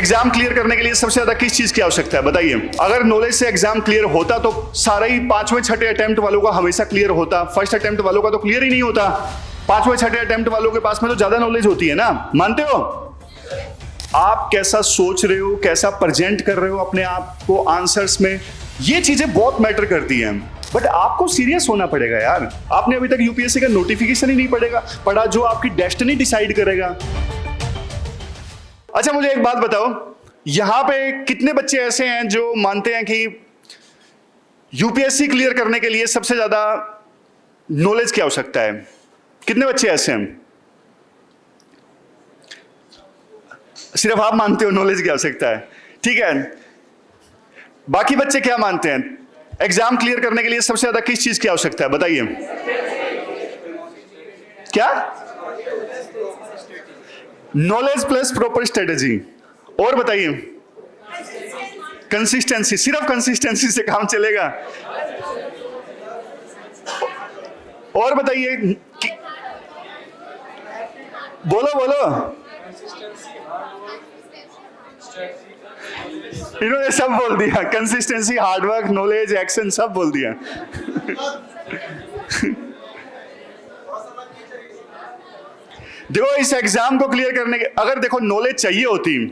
Exam clear करने के लिए सबसे ज्यादा किस चीज की आवश्यकता है बताइए। अगर नॉलेज से एग्जाम क्लियर होता तो सारे ही पांचवें छठे अटेम्प्ट वालों का हमेशा क्लियर होता, फर्स्ट अटेम्प्ट वालों का तो क्लियर ही नहीं होता। पांचवें छठे अटेम्प्ट वालों के पास में तो ज्यादा नॉलेज होती है ना, मानते हो? आप कैसा सोच रहे हो, कैसा प्रेजेंट कर रहे हो अपने आप को आंसर्स में, ये चीजें बहुत मैटर करती हैं। बट आपको सीरियस होना पड़ेगा यार। आपने अभी तक यूपीएससी का नोटिफिकेशन ही नहीं पढ़ा जो आपकी डेस्टिनी डिसाइड करेगा। अच्छा मुझे एक बात बताओ, यहां पे कितने बच्चे ऐसे हैं जो मानते हैं कि यूपीएससी क्लियर करने के लिए सबसे ज्यादा नॉलेज की आवश्यकता है? कितने बच्चे ऐसे हैं? सिर्फ आप मानते हो नॉलेज की आवश्यकता है, ठीक है। बाकी बच्चे क्या मानते हैं? एग्जाम क्लियर करने के लिए सबसे ज्यादा किस चीज की आवश्यकता है बताइए। क्या? Knowledge plus proper strategy. और बताइए? कंसिस्टेंसी। सिर्फ कंसिस्टेंसी से काम चलेगा? और बताइए, बोलो बोलो। इन्होंने सब बोल दिया, कंसिस्टेंसी, हार्डवर्क, नॉलेज, एक्शन, सब बोल दिया। देखो इस एग्जाम को क्लियर करने के, अगर देखो नॉलेज चाहिए होती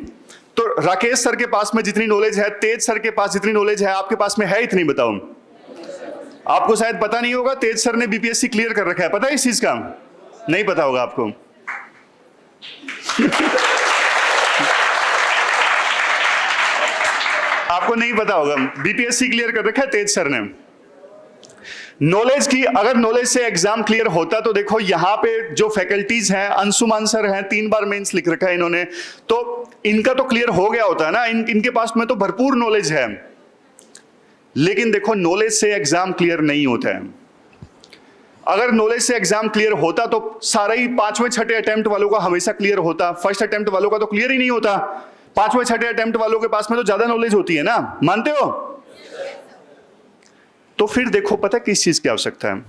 तो राकेश सर के पास में जितनी नॉलेज है, तेज सर के पास जितनी नॉलेज है, आपके पास में है इतनी? बताओ। आपको शायद पता नहीं होगा, तेज सर ने बीपीएससी क्लियर कर रखा है, पता है इस चीज का? नहीं पता होगा आपको। आपको नहीं पता होगा, बीपीएससी क्लियर कर रखा है तेज सर ने। नॉलेज की, अगर नॉलेज से एग्जाम क्लियर होता तो देखो यहां पे जो फैकल्टीज हैं, अंशुमान सर हैं, 3 बार मेंस लिख रखा है इन्होंने, तो इनका तो क्लियर हो गया होता है ना। इनके पास में तो भरपूर नॉलेज है। लेकिन देखो नॉलेज से एग्जाम क्लियर नहीं होता है। अगर नॉलेज से एग्जाम क्लियर होता तो सारे ही पांचवें छठे अटेम्प्ट वालों का हमेशा क्लियर होता, फर्स्ट अटेम्प्ट वालों का तो क्लियर ही नहीं होता। पांचवें छठे अटेम्प्ट वालों के पास में तो ज्यादा नॉलेज होती है ना, मानते हो? तो फिर देखो पता किस चीज की आवश्यकता है?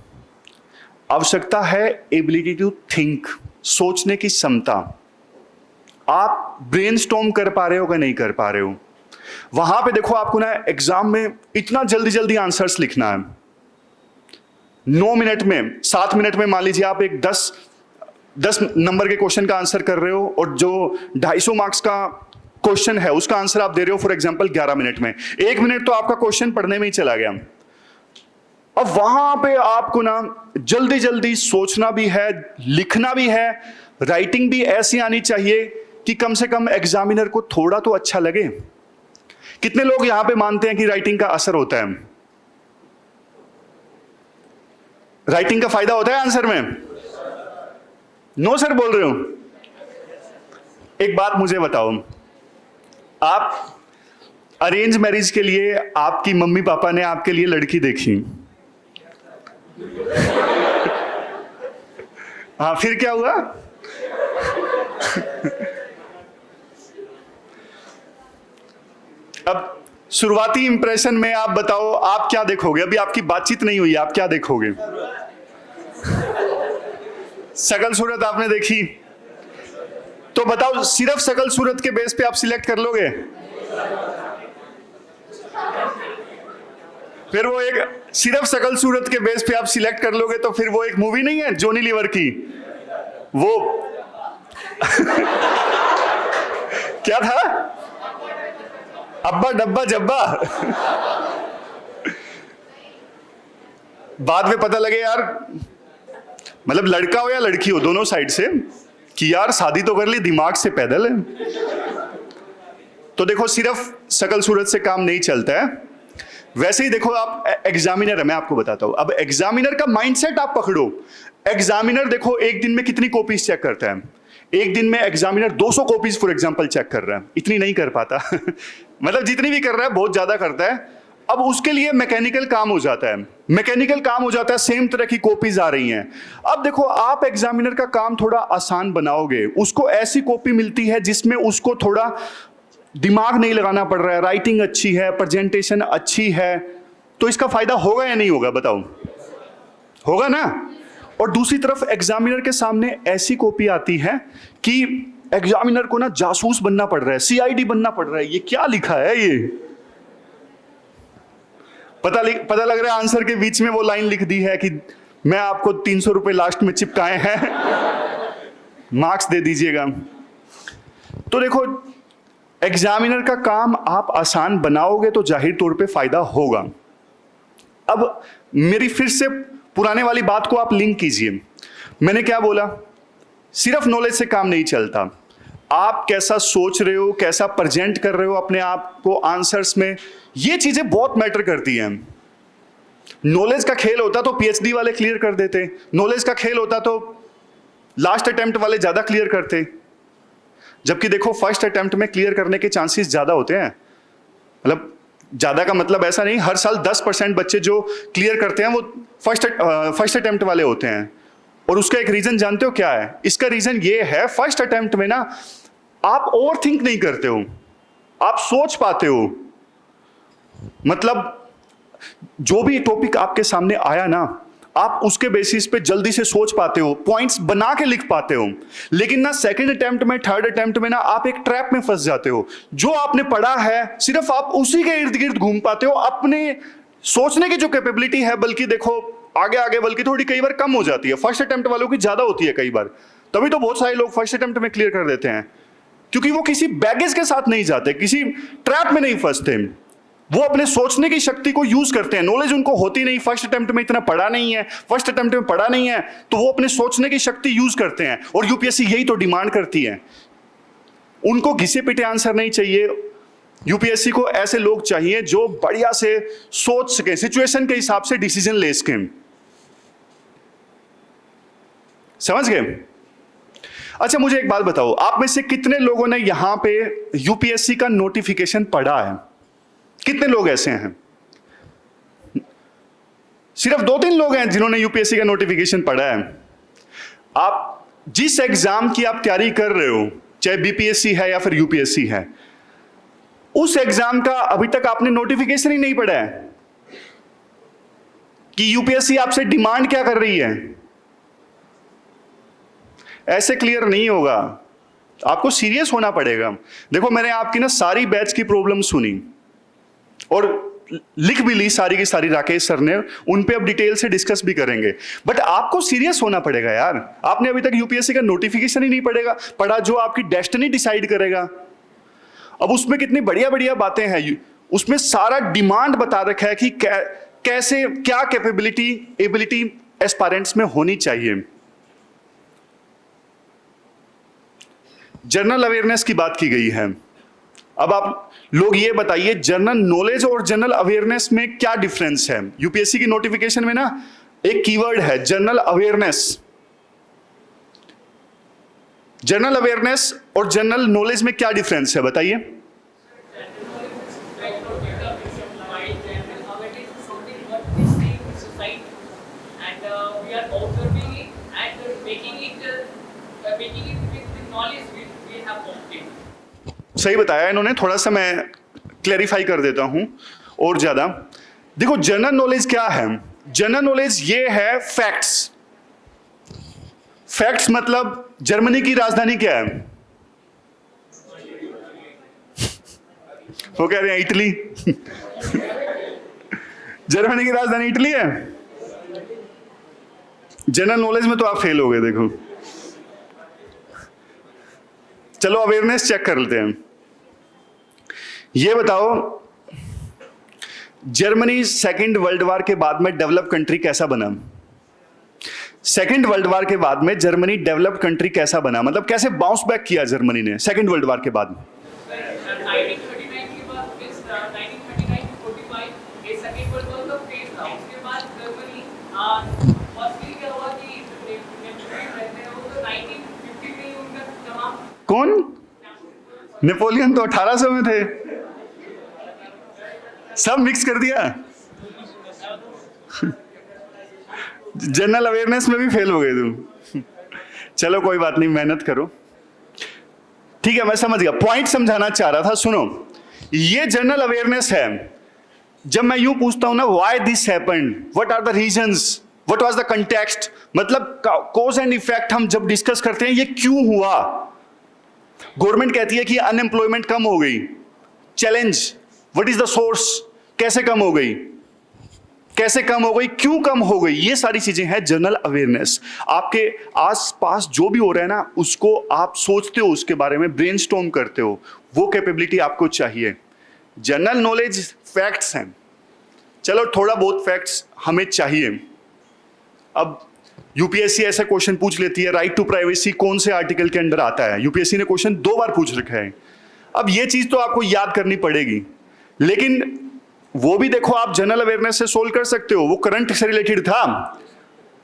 आवश्यकता है एबिलिटी टू थिंक, सोचने की क्षमता। आप ब्रेनस्टॉर्म कर पा रहे हो कि नहीं कर पा रहे हो? वहां पे देखो आपको ना एग्जाम में इतना जल्दी जल्दी आंसर्स लिखना है। 9 मिनट में, 7 मिनट में मान लीजिए आप एक 10 नंबर के क्वेश्चन का आंसर कर रहे हो, और जो 250 मार्क्स का क्वेश्चन है उसका आंसर आप दे रहे हो फॉर एग्जांपल 11 मिनट में। 1 मिनट तो आपका क्वेश्चन पढ़ने में ही चला गया। अब वहां पे आपको ना जल्दी जल्दी सोचना भी है, लिखना भी है, राइटिंग भी ऐसी आनी चाहिए कि कम से कम एग्जामिनर को थोड़ा तो अच्छा लगे। कितने लोग यहां पे मानते हैं कि राइटिंग का असर होता है? राइटिंग का फायदा होता है आंसर में? नो सर बोल रहे हो। एक बात मुझे बताओ, आप अरेंज मैरिज के लिए आपकी मम्मी पापा ने आपके लिए लड़की देखी, हाँ फिर क्या हुआ? अब शुरुआती इंप्रेशन में आप बताओ आप क्या देखोगे? अभी आपकी बातचीत नहीं हुई, आप क्या देखोगे? शकल सूरत आपने देखी, तो बताओ सिर्फ शकल सूरत के बेस पे आप सिलेक्ट कर लोगे? फिर वो एक सिर्फ शकल सूरत के बेस पे आप सिलेक्ट कर लोगे तो फिर वो एक मूवी नहीं है जॉनी लीवर की, वो क्या था? अब्बा डब्बा जब्बा। बाद में पता लगे यार, मतलब लड़का हो या लड़की हो दोनों साइड से, कि यार शादी तो कर ली, दिमाग से पैदल है। तो देखो सिर्फ शकल सूरत से काम नहीं चलता है। वैसे ही देखो आप एग्जामिनर है, मैं आपको बताता हूं। अब एग्जामिनर का माइंडसेट आप पकड़ो। एग्जामिनर देखो एक दिन में कितनी कॉपीज चेक करता है? एक दिन में examiner 200 copies for example check कर रहा है। इतनी नहीं कर पाता मतलब जितनी भी कर रहा है बहुत ज्यादा करता है। अब उसके लिए मैकेनिकल काम हो जाता है, मैकेनिकल काम हो जाता है, सेम तरह की कॉपीज आ रही हैं। अब देखो आप एग्जामिनर का काम थोड़ा आसान बनाओगे, उसको ऐसी कॉपी मिलती है जिसमें उसको थोड़ा दिमाग नहीं लगाना पड़ रहा है, राइटिंग अच्छी है, प्रेजेंटेशन अच्छी है, तो इसका फायदा होगा या नहीं होगा? बताओ, होगा ना। और दूसरी तरफ एग्जामिनर के सामने ऐसी कॉपी आती है कि एग्जामिनर को ना जासूस बनना पड़ रहा है, सीआईडी बनना पड़ रहा है, ये क्या लिखा है ये? पता लग रहा है आंसर के बीच में वो लाइन लिख दी है कि मैं आपको 300 रुपए लास्ट में चिपकाए हैं, मार्क्स दे दीजिएगा। तो देखो, एग्जामिनर का काम आप आसान बनाओगे तो जाहिर तौर पे फायदा होगा। अब मेरी फिर से पुराने वाली बात को आप लिंक कीजिए। मैंने क्या बोला? सिर्फ नॉलेज से काम नहीं चलता, आप कैसा सोच रहे हो, कैसा प्रेजेंट कर रहे हो अपने आप को आंसर्स में, ये चीजें बहुत मैटर करती हैं। नॉलेज का खेल होता तो पीएचडी वाले क्लियर कर देते, नॉलेज का खेल होता तो लास्ट अटेम्प्ट वाले ज्यादा क्लियर करते, जबकि देखो फर्स्ट अटेम्प्ट में क्लियर करने के चांसेस ज्यादा होते हैं। मतलब ज्यादा का मतलब ऐसा नहीं, हर साल 10% बच्चे जो क्लियर करते हैं वो फर्स्ट अटेम्प्ट वाले होते हैं। और उसका एक रीजन जानते हो क्या है? इसका रीजन ये है, फर्स्ट अटेम्प्ट में ना आप ओवर थिंक नहीं करते हो, आप सोच पाते हो। मतलब जो भी टॉपिक आपके सामने आया ना, आप उसके बेसिस पे जल्दी से सोच पाते हो, पॉइंट्स बना के लिख पाते हो। लेकिन ना सेकंड अटेम्प्ट में, थर्ड अटेम्प्ट में ना आप एक ट्रैप में फंस जाते हो। जो आपने पढ़ा है सिर्फ आप उसी के इर्द गिर्द घूम पाते हो, अपने सोचने की जो कैपेबिलिटी है बल्कि देखो आगे आगे बल्कि थोड़ी कई बार कम हो जाती है। फर्स्ट अटेम्प्ट वालों की ज्यादा होती है कई बार, तभी तो बहुत सारे लोग फर्स्ट अटेम्प्ट में क्लियर कर देते हैं, क्योंकि वो किसी बैगेज के साथ नहीं जाते, किसी ट्रैप में नहीं फंसते, वो अपने सोचने की शक्ति को यूज करते हैं। नॉलेज उनको होती नहीं, फर्स्ट अटेम्प्ट में इतना पढ़ा नहीं है, फर्स्ट अटेम्प्ट में पढ़ा नहीं है, तो वो अपने सोचने की शक्ति यूज करते हैं। और यूपीएससी यही तो डिमांड करती है, उनको घिसे पिटे आंसर नहीं चाहिए। यूपीएससी को ऐसे लोग चाहिए जो बढ़िया से सोच सके, सिचुएशन के हिसाब से डिसीजन ले सके। समझ गए? अच्छा मुझे एक बात बताओ, आप में से कितने लोगों ने यहां पे यूपीएससी का नोटिफिकेशन पढ़ा है? कितने लोग ऐसे हैं? सिर्फ 2-3 लोग हैं जिन्होंने यूपीएससी का नोटिफिकेशन पढ़ा है। आप जिस एग्जाम की आप तैयारी कर रहे हो, चाहे बीपीएससी है या फिर यूपीएससी है, उस एग्जाम का अभी तक आपने नोटिफिकेशन ही नहीं पढ़ा है कि यूपीएससी आपसे डिमांड क्या कर रही है। ऐसे क्लियर नहीं होगा, आपको सीरियस होना पड़ेगा। देखो मैंने आपकी ना सारी बैच की प्रॉब्लम सुनी और लिख भी ली सारी की सारी, राकेश सर ने, उन पे अब डिटेल से डिस्कस भी करेंगे। बट आपको सीरियस होना पड़ेगा यार। आपने अभी तक यूपीएससी का नोटिफिकेशन ही नहीं पढ़ा जो आपकी डेस्टिनी डिसाइड करेगा। अब उसमें कितनी बढ़िया बढ़िया बातें हैं, उसमें सारा डिमांड बता रखा है कि कैसे क्या कैपेबिलिटी एबिलिटी एस्पायरेंट्स में होनी चाहिए। जनरल अवेयरनेस की बात की गई है। अब आप लोग ये बताइए, जनरल नॉलेज और जनरल अवेयरनेस में क्या डिफरेंस है? यूपीएससी की नोटिफिकेशन में ना एक कीवर्ड है जनरल अवेयरनेस। जनरल अवेयरनेस और जनरल नॉलेज में क्या डिफरेंस है बताइए? सही बताया इन्होंने, थोड़ा सा मैं क्लैरिफाई कर देता हूं और ज्यादा। देखो जनरल नॉलेज क्या है? जनरल नॉलेज ये है फैक्ट्स। फैक्ट्स मतलब जर्मनी की राजधानी क्या है? वो कह रहे हैं इटली। जर्मनी की राजधानी इटली है। जनरल नॉलेज में तो आप फेल हो गए। देखो चलो अवेयरनेस चेक कर लेते हैं। ये बताओ जर्मनी सेकेंड वर्ल्ड वॉर के बाद में डेवलप कंट्री कैसा बना? सेकेंड वर्ल्ड वॉर के बाद में जर्मनी डेवलप कंट्री कैसा बना? मतलब कैसे बाउंस बैक किया जर्मनी ने सेकेंड वर्ल्ड वॉर के बाद? कौन? नेपोलियन तो 1800 में थे। सब मिक्स कर दिया। जनरल अवेयरनेस में भी फेल हो गए तुम। चलो कोई बात नहीं, मेहनत करो। ठीक है मैं समझ गया, पॉइंट समझाना चाह रहा था। सुनो, ये जनरल अवेयरनेस है। जब मैं यूं पूछता हूं ना why this happened, what are the reasons, what was the context, मतलब कॉज एंड इफेक्ट हम जब डिस्कस करते हैं ये क्यों हुआ, गवर्नमेंट कहती है कि अनएम्प्लॉयमेंट कम हो गई, challenge, what is the source, कैसे कम हो गई, कैसे कम हो गई, क्यों कम हो गई, ये सारी चीजें हैं जनरल अवेयरनेस। आपके आसपास जो भी हो रहा है ना, उसको आप सोचते हो, उसके बारे में ब्रेनस्टॉर्म करते हो, वो कैपेबिलिटी आपको चाहिए। जनरल नॉलेज फैक्ट्स हैं, चलो थोड़ा बहुत फैक्ट्स हमें चाहिए। अब यूपीएससी ऐसा क्वेश्चन पूछ लेती है, राइट टू प्राइवेसी कौन से आर्टिकल के अंडर आता है? यूपीएससी ने क्वेश्चन 2 बार पूछ रखा है। अब ये चीज तो आपको याद करनी पड़ेगी, लेकिन वो भी देखो आप जनरल अवेयरनेस से सोल्व कर सकते हो। वो करंट से रिलेटेड था,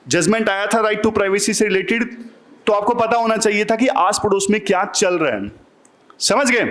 जजमेंट आया था राइट टू प्राइवेसी से रिलेटेड, तो आपको पता होना चाहिए था कि आस पड़ोस में क्या चल रहा है। समझ गए?